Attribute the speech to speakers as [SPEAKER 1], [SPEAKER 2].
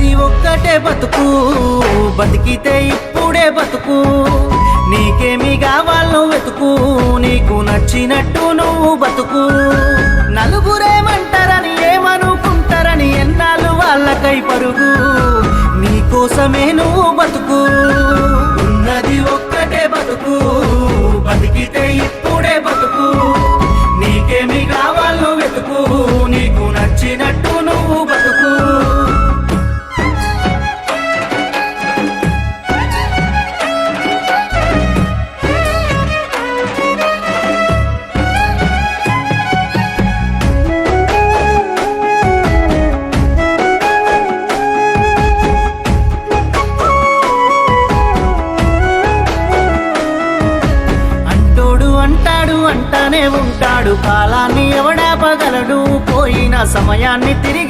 [SPEAKER 1] ఉన్నది ఒక్కటే బతుకు, బతికితే ఇప్పుడే బతుకు. నీకేమి కావాలో వెతుకు, నీకు నచ్చినట్టు నువ్వు బతుకు. నలుగురేమంటారని ఏమనుకుంటారని ఎన్నాళ్ళు వాళ్ళకై పరుగు, నీకోసమే నువ్వు బతుకు. ఉన్నది ఒక్కటే బతుకు, బతికితే ఇప్పుడే బతుకు. నీకేమి కావాలో వెతుకు, నీకు నచ్చినట్టు నువ్వు బతుకు. అంటాడు అంటానే ఉంటాడు, కాలాన్ని ఎవడాపగలడు, పోయిన సమయాన్ని తిరిగి